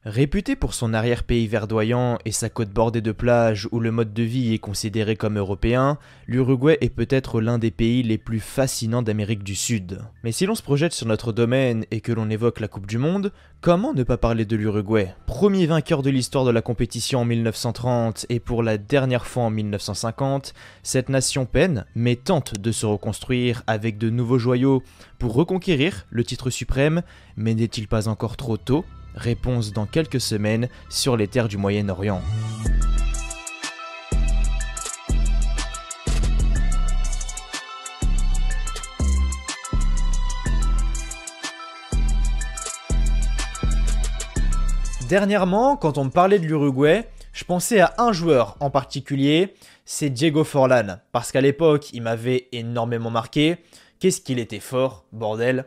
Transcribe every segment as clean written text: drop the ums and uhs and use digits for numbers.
Réputé pour son arrière-pays verdoyant et sa côte bordée de plages où le mode de vie est considéré comme européen, l'Uruguay est peut-être l'un des pays les plus fascinants d'Amérique du Sud. Mais si l'on se projette sur notre domaine et que l'on évoque la Coupe du Monde, comment ne pas parler de l'Uruguay? Premier vainqueur de l'histoire de la compétition en 1930 et pour la dernière fois en 1950, cette nation peine mais tente de se reconstruire avec de nouveaux joyaux pour reconquérir le titre suprême, mais n'est-il pas encore trop tôt? Réponse dans quelques semaines sur les terres du Moyen-Orient. Dernièrement, quand on me parlait de l'Uruguay, je pensais à un joueur en particulier, c'est Diego Forlán, parce qu'à l'époque, il m'avait énormément marqué. Qu'est-ce qu'il était fort, bordel.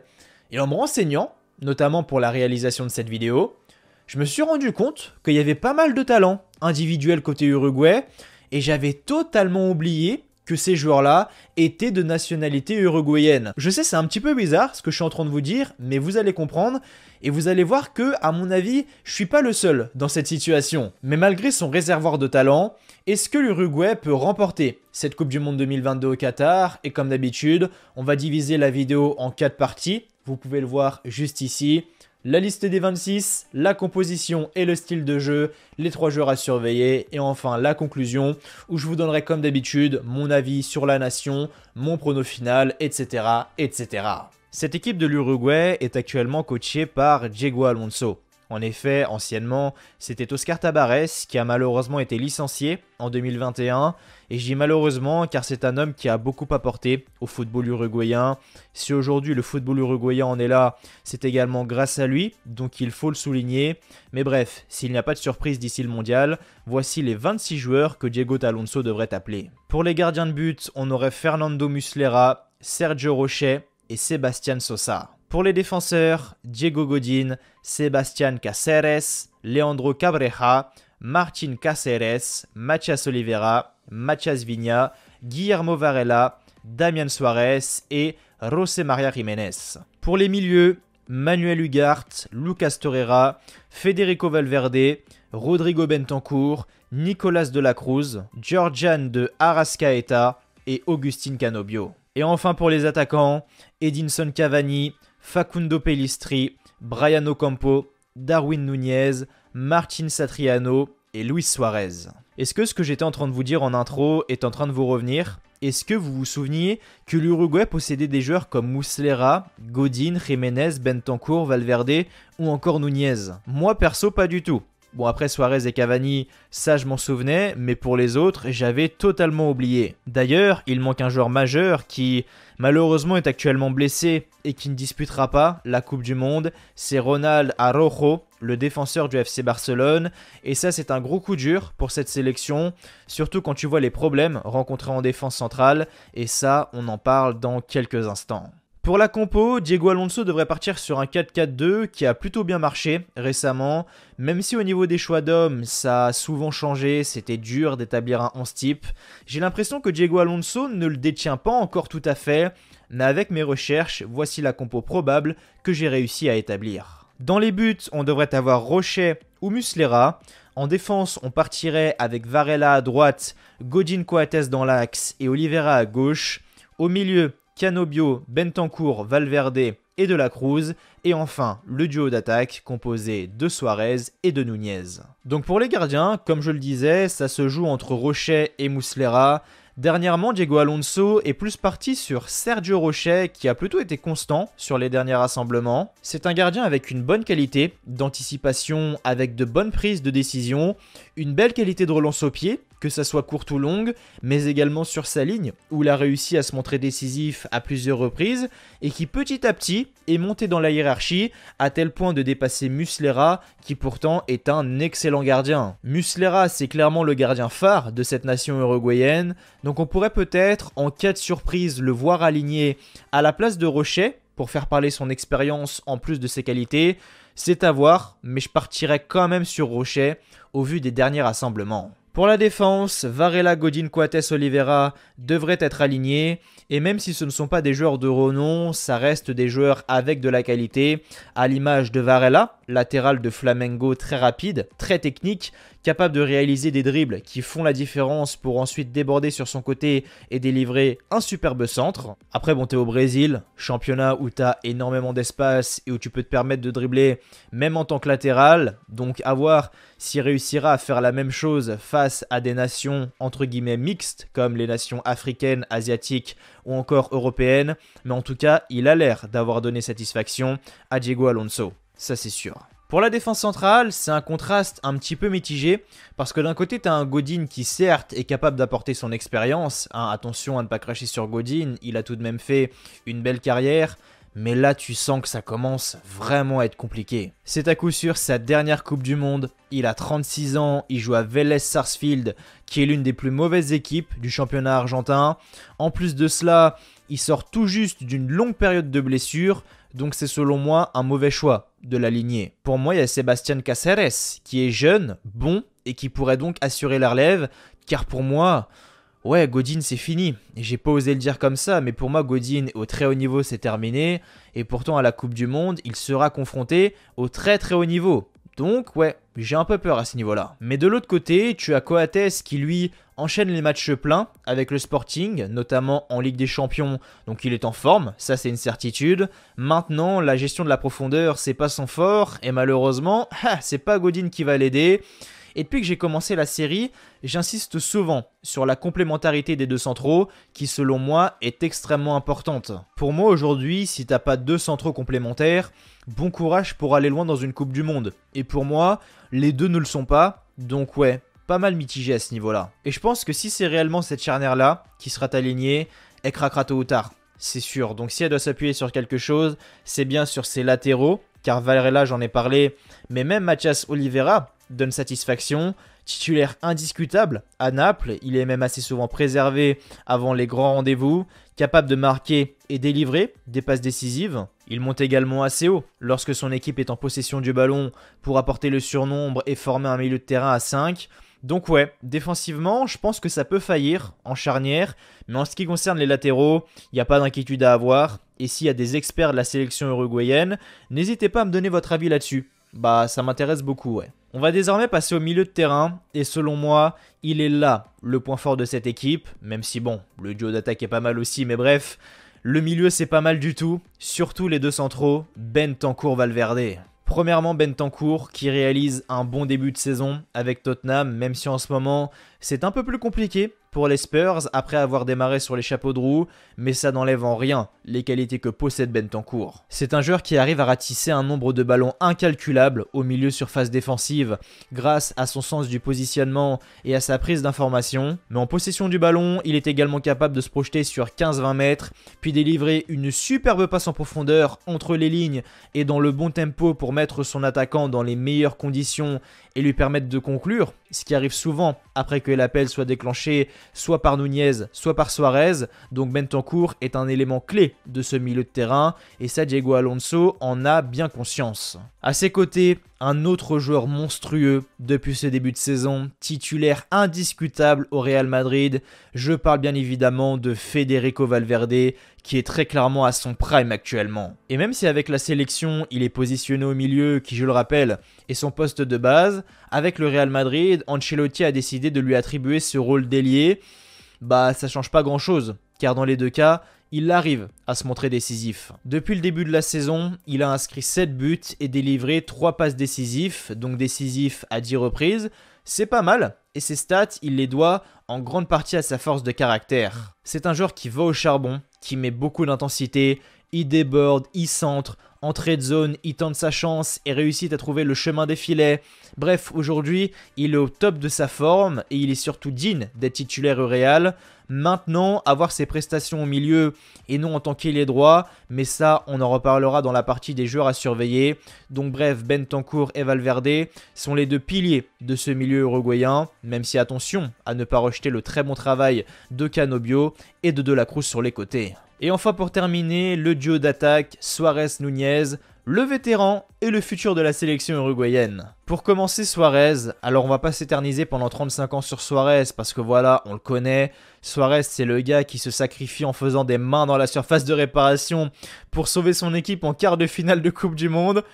Et en me renseignant, notamment pour la réalisation de cette vidéo, je me suis rendu compte qu'il y avait pas mal de talents individuels côté Uruguay et j'avais totalement oublié que ces joueurs-là étaient de nationalité uruguayenne. Je sais, c'est un petit peu bizarre ce que je suis en train de vous dire, mais vous allez comprendre et vous allez voir que, à mon avis, je suis pas le seul dans cette situation. Mais malgré son réservoir de talent, est-ce que l'Uruguay peut remporter cette Coupe du Monde 2022 au Qatar? Et comme d'habitude, on va diviser la vidéo en 4 parties. Vous pouvez le voir juste ici. La liste des 26, la composition et le style de jeu, les 3 joueurs à surveiller et enfin la conclusion où je vous donnerai comme d'habitude mon avis sur la nation, mon prono final, etc. etc. Cette équipe de l'Uruguay est actuellement coachée par Diego Alonso. En effet, anciennement, c'était Oscar Tabarez qui a malheureusement été licencié en 2021. Et je dis malheureusement car c'est un homme qui a beaucoup apporté au football uruguayen. Si aujourd'hui le football uruguayen en est là, c'est également grâce à lui, donc il faut le souligner. Mais bref, s'il n'y a pas de surprise d'ici le mondial, voici les 26 joueurs que Diego Alonso devrait appeler. Pour les gardiens de but, on aurait Fernando Muslera, Sergio Rocher et Sebastián Sosa. Pour les défenseurs, Diego Godín, Sebastián Cáceres, Leandro Cabreja, Martín Cáceres, Matías Oliveira, Matías Viña, Guillermo Varela, Damián Suárez et José María Jiménez. Pour les milieux, Manuel Ugarte, Lucas Torreira, Federico Valverde, Rodrigo Bentancur, Nicolás de la Cruz, Georgian de Arrascaeta et Agustín Canobio. Et enfin pour les attaquants, Edinson Cavani, Facundo Pellistri, Brian Ocampo, Darwin Núñez, Martín Satriano et Luis Suarez. Est-ce que ce que j'étais en train de vous dire en intro est en train de vous revenir? Est-ce que vous vous souveniez que l'Uruguay possédait des joueurs comme Muslera, Godín, Jiménez, Bentancur, Valverde ou encore Núñez? Moi perso pas du tout. Bon après Suarez et Cavani, ça je m'en souvenais, mais pour les autres, j'avais totalement oublié. D'ailleurs, il manque un joueur majeur qui malheureusement est actuellement blessé et qui ne disputera pas la Coupe du Monde, c'est Ronald Araujo, le défenseur du FC Barcelone, et ça c'est un gros coup dur pour cette sélection, surtout quand tu vois les problèmes rencontrés en défense centrale, et ça on en parle dans quelques instants. Pour la compo, Diego Alonso devrait partir sur un 4-4-2 qui a plutôt bien marché récemment, même si au niveau des choix d'hommes, ça a souvent changé, c'était dur d'établir un 11 type. J'ai l'impression que Diego Alonso ne le détient pas encore tout à fait, mais avec mes recherches, voici la compo probable que j'ai réussi à établir. Dans les buts, on devrait avoir Rocher ou Muslera. En défense, on partirait avec Varela à droite, Godín Coates dans l'axe et Oliveira à gauche. Au milieu, Canobio, Bentancur, Valverde et de la Cruz. Et enfin, le duo d'attaque composé de Suarez et de Núñez. Donc pour les gardiens, comme je le disais, ça se joue entre Rocher et Muslera. Dernièrement, Diego Alonso est plus parti sur Sergio Rocher qui a plutôt été constant sur les derniers rassemblements. C'est un gardien avec une bonne qualité d'anticipation, avec de bonnes prises de décision, une belle qualité de relance au pied, que ça soit courte ou longue, mais également sur sa ligne où il a réussi à se montrer décisif à plusieurs reprises et qui petit à petit est monté dans la hiérarchie à tel point de dépasser Muslera qui pourtant est un excellent gardien. Muslera c'est clairement le gardien phare de cette nation uruguayenne, donc on pourrait peut-être en cas de surprise le voir aligné à la place de Rocher pour faire parler son expérience en plus de ses qualités. C'est à voir, mais je partirais quand même sur Rocher au vu des derniers rassemblements. Pour la défense, Varela, Godin, Coates, Oliveira devraient être alignés. Et même si ce ne sont pas des joueurs de renom, ça reste des joueurs avec de la qualité, à l'image de Varela, latéral de Flamengo très rapide, très technique, capable de réaliser des dribbles qui font la différence pour ensuite déborder sur son côté et délivrer un superbe centre. Après, bon, t'es au Brésil, championnat où t'as énormément d'espace et où tu peux te permettre de dribbler même en tant que latéral, donc à voir s'il réussira à faire la même chose face à des nations entre guillemets mixtes comme les nations africaines, asiatiques ou encore européennes, mais en tout cas, il a l'air d'avoir donné satisfaction à Diego Alonso, ça c'est sûr. Pour la défense centrale, c'est un contraste un petit peu mitigé, parce que d'un côté, tu as un Godin qui certes est capable d'apporter son expérience, hein, attention à ne pas cracher sur Godin, il a tout de même fait une belle carrière, mais là tu sens que ça commence vraiment à être compliqué. C'est à coup sûr sa dernière Coupe du Monde, il a 36 ans, il joue à Vélez Sarsfield, qui est l'une des plus mauvaises équipes du championnat argentin. En plus de cela, il sort tout juste d'une longue période de blessure, donc c'est selon moi un mauvais choix de l'aligner. Pour moi, il y a Sébastien Cáceres, qui est jeune, bon, et qui pourrait donc assurer la relève, car pour moi... Ouais, Godin c'est fini, et j'ai pas osé le dire comme ça, mais pour moi Godin au très haut niveau c'est terminé, et pourtant à la Coupe du Monde, il sera confronté au très très haut niveau. Donc ouais, j'ai un peu peur à ce niveau-là. Mais de l'autre côté, tu as Coates qui lui enchaîne les matchs pleins avec le Sporting, notamment en Ligue des Champions, donc il est en forme, ça c'est une certitude. Maintenant, la gestion de la profondeur c'est pas son fort, et malheureusement, c'est pas Godin qui va l'aider. Et depuis que j'ai commencé la série, j'insiste souvent sur la complémentarité des deux centraux qui selon moi est extrêmement importante. Pour moi aujourd'hui, si t'as pas deux centraux complémentaires, bon courage pour aller loin dans une Coupe du Monde. Et pour moi, les deux ne le sont pas, donc ouais, pas mal mitigé à ce niveau-là. Et je pense que si c'est réellement cette charnière-là qui sera alignée, elle craquera tôt ou tard. C'est sûr, donc si elle doit s'appuyer sur quelque chose, c'est bien sur ses latéraux, car Varela j'en ai parlé, mais même Mathias Oliveira donne satisfaction, titulaire indiscutable à Naples, il est même assez souvent préservé avant les grands rendez-vous, capable de marquer et délivrer des passes décisives. Il monte également assez haut lorsque son équipe est en possession du ballon pour apporter le surnombre et former un milieu de terrain à 5. Donc ouais, défensivement, je pense que ça peut faillir en charnière, mais en ce qui concerne les latéraux, il n'y a pas d'inquiétude à avoir. Et s'il y a des experts de la sélection uruguayenne, n'hésitez pas à me donner votre avis là-dessus. Bah ça m'intéresse beaucoup, ouais. On va désormais passer au milieu de terrain, et selon moi, il est là le point fort de cette équipe, même si bon, le duo d'attaque est pas mal aussi, mais bref, le milieu c'est pas mal du tout, surtout les deux centraux, Bentancur, Valverde. Premièrement, Bentancur qui réalise un bon début de saison avec Tottenham, même si en ce moment c'est un peu plus compliqué pour les Spurs après avoir démarré sur les chapeaux de roue, mais ça n'enlève en rien les qualités que possède Bentancur. C'est un joueur qui arrive à ratisser un nombre de ballons incalculable au milieu surface défensive grâce à son sens du positionnement et à sa prise d'information. Mais en possession du ballon, il est également capable de se projeter sur 15-20 mètres, puis délivrer une superbe passe en profondeur entre les lignes et dans le bon tempo pour mettre son attaquant dans les meilleures conditions et lui permettre de conclure, ce qui arrive souvent après que l'appel soit déclenché soit par Nunez, soit par Suarez. Donc Bentancur est un élément clé de ce milieu de terrain et ça Diego Alonso en a bien conscience. À ses côtés, un autre joueur monstrueux depuis ce début de saison, titulaire indiscutable au Real Madrid, je parle bien évidemment de Federico Valverde qui est très clairement à son prime actuellement. Et même si avec la sélection il est positionné au milieu qui je le rappelle est son poste de base, avec le Real Madrid, Ancelotti a décidé de lui attribuer ce rôle d'ailier, bah ça change pas grand chose car dans les deux cas, il arrive à se montrer décisif. Depuis le début de la saison, il a inscrit 7 buts et délivré 3 passes décisifs, donc décisifs à 10 reprises. C'est pas mal, et ses stats, il les doit en grande partie à sa force de caractère. C'est un joueur qui va au charbon, qui met beaucoup d'intensité, il déborde, il centre, entrée de zone, il tente sa chance et réussit à trouver le chemin des filets. Bref, aujourd'hui, il est au top de sa forme et il est surtout digne d'être titulaire au Real. Maintenant, avoir ses prestations au milieu et non en tant qu'ailier droit, mais ça, on en reparlera dans la partie des joueurs à surveiller. Donc bref, Bentancur et Valverde sont les deux piliers de ce milieu uruguayen, même si attention à ne pas rejeter le très bon travail de Canobio et de la Cruz sur les côtés. Et enfin pour terminer, le duo d'attaque Suarez-Nunez, le vétéran et le futur de la sélection uruguayenne. Pour commencer, Suarez, alors on va pas s'éterniser pendant 35 ans sur Suarez parce que voilà, on le connaît. Suarez, c'est le gars qui se sacrifie en faisant des mains dans la surface de réparation pour sauver son équipe en quart de finale de Coupe du Monde.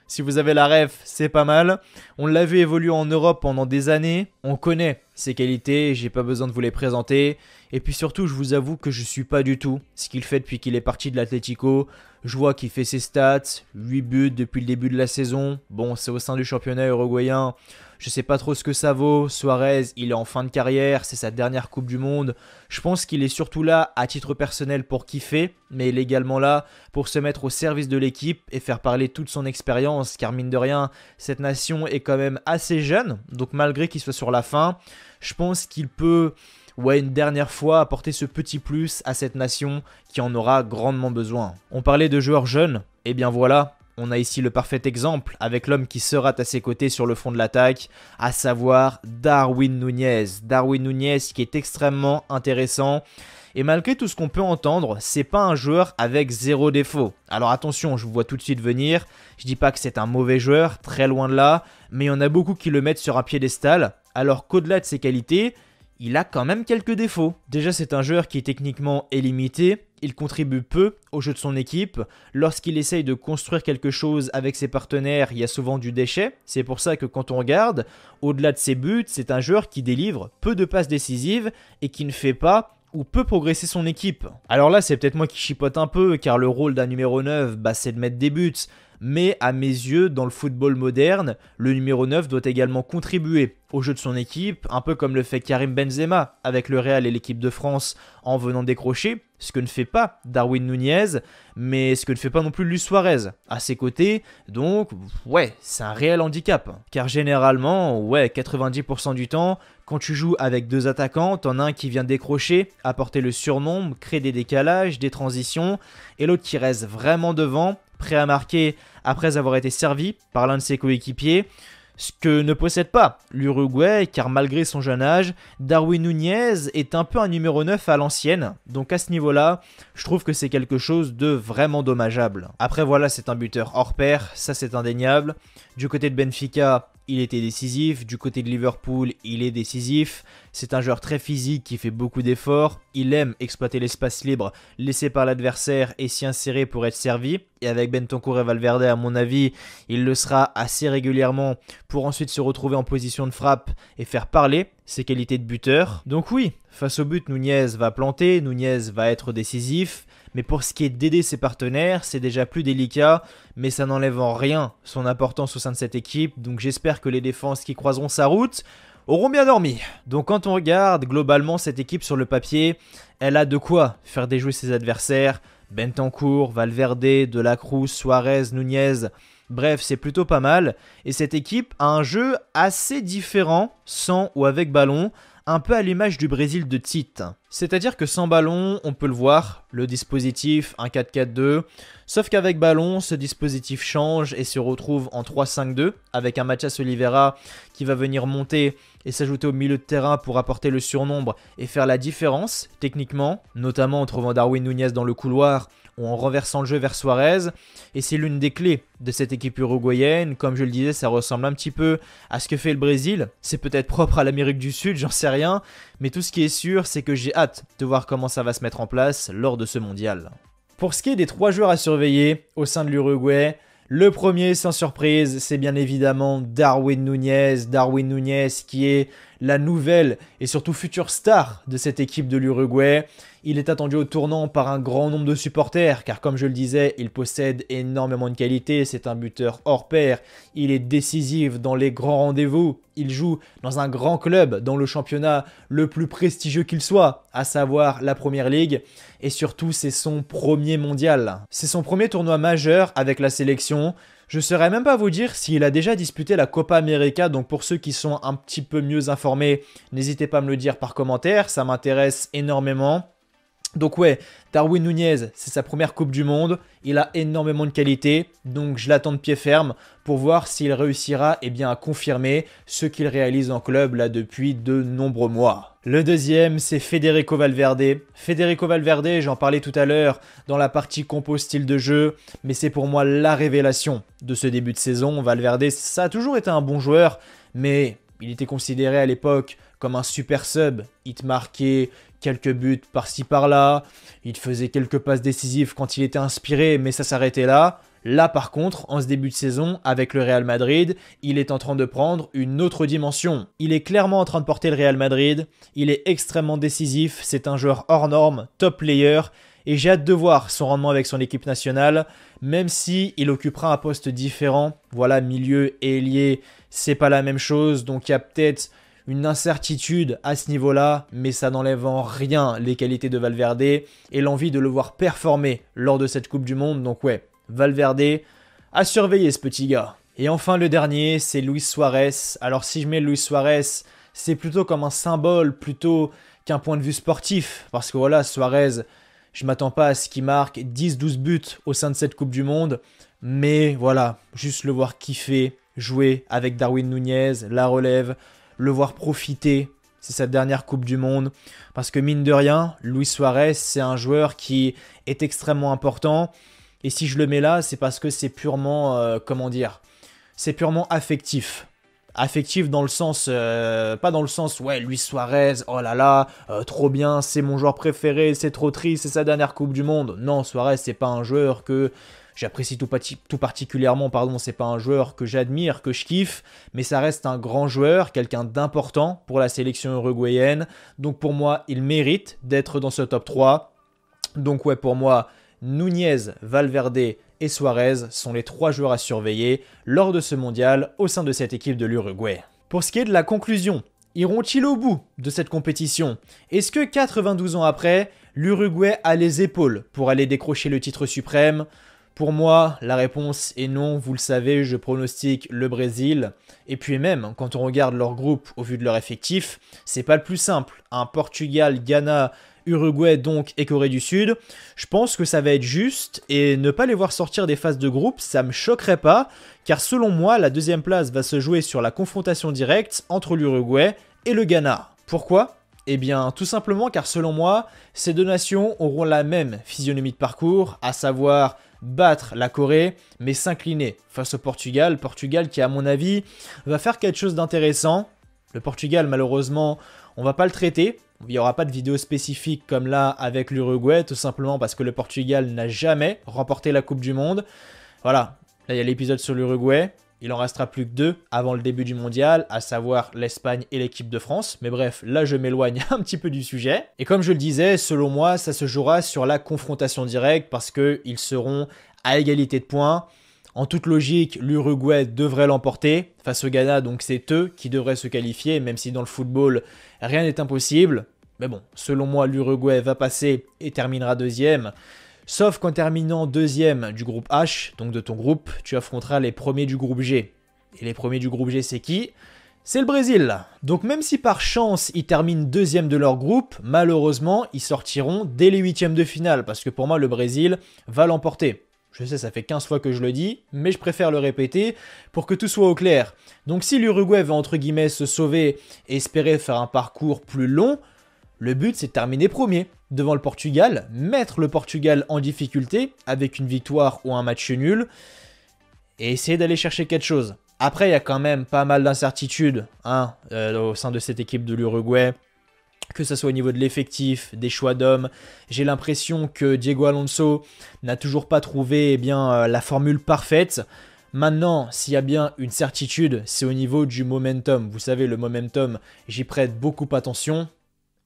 Si vous avez la ref, c'est pas mal. On l'a vu évoluer en Europe pendant des années. On connaît ses qualités, j'ai pas besoin de vous les présenter. Et puis surtout, je vous avoue que je suis pas du tout ce qu'il fait depuis qu'il est parti de l'Atlético. Je vois qu'il fait ses stats, 8 buts depuis le début de la saison. Bon, c'est au sein du championnat uruguayen. Je sais pas trop ce que ça vaut. Suarez, il est en fin de carrière, c'est sa dernière Coupe du Monde. Je pense qu'il est surtout là à titre personnel pour kiffer, mais il est également là pour se mettre au service de l'équipe et faire parler toute son expérience, car mine de rien, cette nation est quand même assez jeune. Donc malgré qu'il soit sur la fin, je pense qu'il peut, une dernière fois apporter ce petit plus à cette nation qui en aura grandement besoin. On parlait de joueurs jeunes, et bien voilà. On a ici le parfait exemple avec l'homme qui sera à ses côtés sur le front de l'attaque, à savoir Darwin Núñez. Darwin Núñez qui est extrêmement intéressant. Et malgré tout ce qu'on peut entendre, c'est pas un joueur avec zéro défaut. Alors attention, je vous vois tout de suite venir. Je dis pas que c'est un mauvais joueur, très loin de là. Mais il y en a beaucoup qui le mettent sur un piédestal. Alors qu'au-delà de ses qualités, il a quand même quelques défauts. Déjà, c'est un joueur qui techniquement est limité. Il contribue peu au jeu de son équipe. Lorsqu'il essaye de construire quelque chose avec ses partenaires, il y a souvent du déchet. C'est pour ça que quand on regarde, au-delà de ses buts, c'est un joueur qui délivre peu de passes décisives et qui ne fait pas ou peut progresser son équipe. Alors là, c'est peut-être moi qui chipote un peu, car le rôle d'un numéro 9, c'est de mettre des buts. Mais à mes yeux, dans le football moderne, le numéro 9 doit également contribuer au jeu de son équipe, un peu comme le fait Karim Benzema avec le Real et l'équipe de France en venant décrocher, ce que ne fait pas Darwin Núñez, mais ce que ne fait pas non plus Luis Suarez à ses côtés. Donc, c'est un réel handicap. Car généralement, 90% du temps, quand tu joues avec deux attaquants, t'en as un qui vient décrocher, apporter le surnombre, créer des décalages, des transitions, et l'autre qui reste vraiment devant, prêt à marquer après avoir été servi par l'un de ses coéquipiers. Ce que ne possède pas l'Uruguay, car malgré son jeune âge, Darwin Núñez est un peu un numéro 9 à l'ancienne. Donc à ce niveau-là, je trouve que c'est quelque chose de vraiment dommageable. Après voilà, c'est un buteur hors pair, ça c'est indéniable. Du côté de Benfica, il était décisif. Du côté de Liverpool, il est décisif. C'est un joueur très physique qui fait beaucoup d'efforts. Il aime exploiter l'espace libre laissé par l'adversaire et s'y insérer pour être servi. Et avec Bentancur et Valverde, à mon avis, il le sera assez régulièrement pour ensuite se retrouver en position de frappe et faire parler ses qualités de buteur. Donc oui, face au but, Núñez va planter, Núñez va être décisif. Mais pour ce qui est d'aider ses partenaires, c'est déjà plus délicat, mais ça n'enlève en rien son importance au sein de cette équipe. Donc j'espère que les défenses qui croiseront sa route auront bien dormi. Donc quand on regarde globalement cette équipe sur le papier, elle a de quoi faire déjouer ses adversaires. Bentancur, Valverde, De la Cruz, Suarez, Núñez, bref, c'est plutôt pas mal. Et cette équipe a un jeu assez différent, sans ou avec ballon, un peu à l'image du Brésil de Tite. C'est-à-dire que sans ballon, on peut le voir, le dispositif, un 4-4-2, sauf qu'avec ballon, ce dispositif change et se retrouve en 3-5-2, avec un Mathias Oliveira qui va venir monter et s'ajouter au milieu de terrain pour apporter le surnombre et faire la différence, techniquement, notamment en trouvant Darwin Núñez dans le couloir ou en renversant le jeu vers Suarez. Et c'est l'une des clés de cette équipe uruguayenne. Comme je le disais, ça ressemble un petit peu à ce que fait le Brésil. C'est peut-être propre à l'Amérique du Sud, j'en sais rien. Mais tout ce qui est sûr, c'est que j'ai hâte de voir comment ça va se mettre en place lors de ce mondial. Pour ce qui est des 3 joueurs à surveiller au sein de l'Uruguay, le premier, sans surprise, c'est bien évidemment Darwin Núñez. Darwin Núñez qui est la nouvelle et surtout future star de cette équipe de l'Uruguay. Il est attendu au tournant par un grand nombre de supporters, car comme je le disais, il possède énormément de qualités. C'est un buteur hors pair, il est décisif dans les grands rendez-vous. Il joue dans un grand club, dans le championnat le plus prestigieux qu'il soit, à savoir la Première Ligue. Et surtout, c'est son premier mondial. C'est son premier tournoi majeur avec la sélection. Je ne saurais même pas vous dire s'il a déjà disputé la Copa América, donc pour ceux qui sont un petit peu mieux informés, n'hésitez pas à me le dire par commentaire, ça m'intéresse énormément. Donc ouais, Darwin Núñez, c'est sa première Coupe du Monde, il a énormément de qualité, donc je l'attends de pied ferme pour voir s'il réussira à confirmer ce qu'il réalise en club là depuis de nombreux mois. Le deuxième, c'est Federico Valverde. Federico Valverde, j'en parlais tout à l'heure dans la partie compo style de jeu, mais c'est pour moi la révélation de ce début de saison. Valverde, ça a toujours été un bon joueur, mais il était considéré à l'époque comme un super sub. Il te marquait quelques buts par-ci par-là, il faisait quelques passes décisives quand il était inspiré, mais ça s'arrêtait là. Là par contre, en ce début de saison, avec le Real Madrid, il est en train de prendre une autre dimension. Il est clairement en train de porter le Real Madrid, il est extrêmement décisif, c'est un joueur hors norme, top player, et j'ai hâte de voir son rendement avec son équipe nationale, même si il occupera un poste différent. Voilà, milieu et ailier, c'est pas la même chose, donc il y a peut-être une incertitude à ce niveau-là, mais ça n'enlève en rien les qualités de Valverde et l'envie de le voir performer lors de cette Coupe du Monde. Donc ouais, Valverde, à surveiller ce petit gars. Et enfin le dernier, c'est Luis Suarez. Alors si je mets Luis Suarez, c'est plutôt comme un symbole plutôt qu'un point de vue sportif. Parce que voilà, Suarez, je m'attends pas à ce qu'il marque 10-12 buts au sein de cette Coupe du Monde. Mais voilà, juste le voir kiffer, jouer avec Darwin Núñez, la relève, le voir profiter, c'est sa dernière Coupe du Monde. Parce que mine de rien, Luis Suarez, c'est un joueur qui est extrêmement important. Et si je le mets là, c'est parce que c'est purement, c'est purement affectif. Affectif dans le sens, pas dans le sens, ouais, Luis Suarez, oh là là, trop bien, c'est mon joueur préféré, c'est trop triste, c'est sa dernière Coupe du Monde. Non, Suarez, c'est pas un joueur que j'apprécie tout particulièrement, c'est pas un joueur que j'admire, que je kiffe, mais ça reste un grand joueur, quelqu'un d'important pour la sélection uruguayenne. Donc pour moi, il mérite d'être dans ce top 3. Donc ouais, pour moi, Núñez, Valverde et Suarez sont les 3 joueurs à surveiller lors de ce mondial au sein de cette équipe de l'Uruguay. Pour ce qui est de la conclusion, iront-ils au bout de cette compétition? Est-ce que 92 ans après, l'Uruguay a les épaules pour aller décrocher le titre suprême? Pour moi, la réponse est non, vous le savez, je pronostique le Brésil. Et puis même, quand on regarde leur groupe au vu de leur effectif, c'est pas le plus simple. Un Portugal, Ghana, Uruguay donc et Corée du Sud, je pense que ça va être juste et ne pas les voir sortir des phases de groupe, ça me choquerait pas, car selon moi, la deuxième place va se jouer sur la confrontation directe entre l'Uruguay et le Ghana. Pourquoi ? Eh bien, tout simplement car selon moi, ces deux nations auront la même physionomie de parcours, à savoir battre la Corée, mais s'incliner face au Portugal. Portugal qui, à mon avis, va faire quelque chose d'intéressant. Le Portugal, malheureusement, on va pas le traiter. Il n'y aura pas de vidéo spécifique comme là avec l'Uruguay, tout simplement parce que le Portugal n'a jamais remporté la Coupe du Monde. Voilà, là il y a l'épisode sur l'Uruguay. Il en restera plus que 2 avant le début du mondial, à savoir l'Espagne et l'équipe de France. Mais bref, là je m'éloigne un petit peu du sujet. Et comme je le disais, selon moi, ça se jouera sur la confrontation directe parce qu'ils seront à égalité de points. En toute logique, l'Uruguay devrait l'emporter face au Ghana, donc c'est eux qui devraient se qualifier, même si dans le football, rien n'est impossible. Mais bon, selon moi, l'Uruguay va passer et terminera deuxième. Sauf qu'en terminant deuxième du groupe H, donc de ton groupe, tu affronteras les premiers du groupe G. Et les premiers du groupe G, c'est qui ? C'est le Brésil. Donc même si par chance, ils terminent deuxième de leur groupe, malheureusement, ils sortiront dès les huitièmes de finale, parce que pour moi, le Brésil va l'emporter. Je sais, ça fait 15 fois que je le dis, mais je préfère le répéter pour que tout soit au clair. Donc si l'Uruguay va entre guillemets se sauver et espérer faire un parcours plus long, le but c'est de terminer premier devant le Portugal, mettre le Portugal en difficulté avec une victoire ou un match nul et essayer d'aller chercher quelque chose. Après, il y a quand même pas mal d'incertitudes au sein de cette équipe de l'Uruguay. Que ce soit au niveau de l'effectif, des choix d'hommes. J'ai l'impression que Diego Alonso n'a toujours pas trouvé la formule parfaite. Maintenant, s'il y a bien une certitude, c'est au niveau du momentum. Vous savez, le momentum, j'y prête beaucoup attention.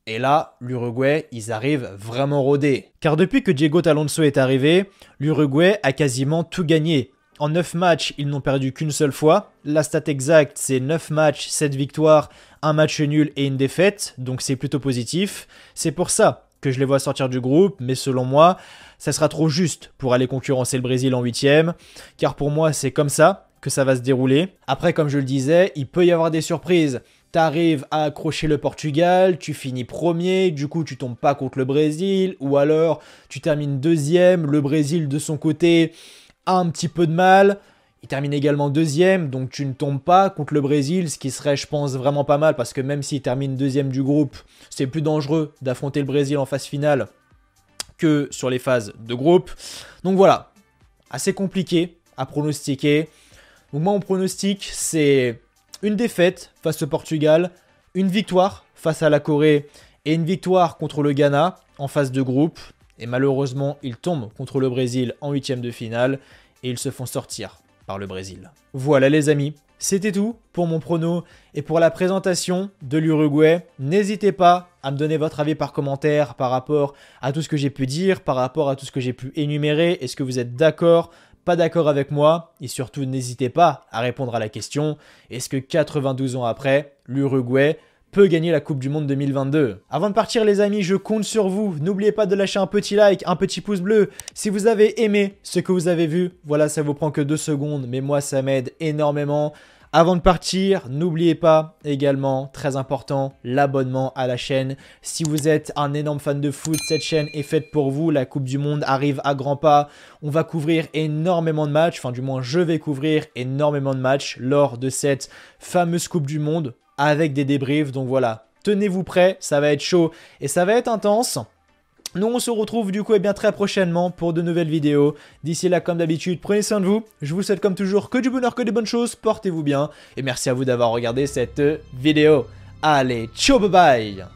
Et là, l'Uruguay, ils arrivent vraiment rodés. Car depuis que Diego Alonso est arrivé, l'Uruguay a quasiment tout gagné. En 9 matchs, ils n'ont perdu qu'une seule fois. La stat exacte, c'est 9 matchs, 7 victoires, un match nul et une défaite. Donc c'est plutôt positif. C'est pour ça que je les vois sortir du groupe. Mais selon moi, ça sera trop juste pour aller concurrencer le Brésil en 8e. Car pour moi, c'est comme ça que ça va se dérouler. Après, comme je le disais, il peut y avoir des surprises. t'arrives à accrocher le Portugal, tu finis premier, du coup tu tombes pas contre le Brésil, ou alors tu termines deuxième, le Brésil de son côté a un petit peu de mal, il termine également deuxième, donc tu ne tombes pas contre le Brésil, ce qui serait je pense vraiment pas mal, parce que même s'il termine deuxième du groupe, c'est plus dangereux d'affronter le Brésil en phase finale que sur les phases de groupe. Donc voilà, assez compliqué à pronostiquer. Donc moi mon pronostic c'est une défaite face au Portugal, une victoire face à la Corée et une victoire contre le Ghana en phase de groupe. Et malheureusement, ils tombent contre le Brésil en huitième de finale et ils se font sortir par le Brésil. Voilà les amis, c'était tout pour mon prono et pour la présentation de l'Uruguay. N'hésitez pas à me donner votre avis par commentaire par rapport à tout ce que j'ai pu dire, par rapport à tout ce que j'ai pu énumérer. Est-ce que vous êtes d'accord ? Pas d'accord avec moi, et surtout n'hésitez pas à répondre à la question, est-ce que 92 ans après, l'Uruguay peut gagner la Coupe du Monde 2022? Avant de partir les amis, je compte sur vous, n'oubliez pas de lâcher un petit like, un petit pouce bleu, si vous avez aimé ce que vous avez vu, voilà ça vous prend que 2 secondes, mais moi ça m'aide énormément. Avant de partir, n'oubliez pas également, très important, l'abonnement à la chaîne. Si vous êtes un énorme fan de foot, cette chaîne est faite pour vous. La Coupe du Monde arrive à grands pas. On va couvrir énormément de matchs, enfin du moins je vais couvrir énormément de matchs lors de cette fameuse Coupe du Monde avec des débriefs. Donc voilà, tenez-vous prêts, ça va être chaud et ça va être intense. Nous, on se retrouve du coup et bien très prochainement pour de nouvelles vidéos. D'ici là, comme d'habitude, prenez soin de vous. Je vous souhaite comme toujours que du bonheur, que des bonnes choses. Portez-vous bien. Et merci à vous d'avoir regardé cette vidéo. Allez, ciao, bye bye.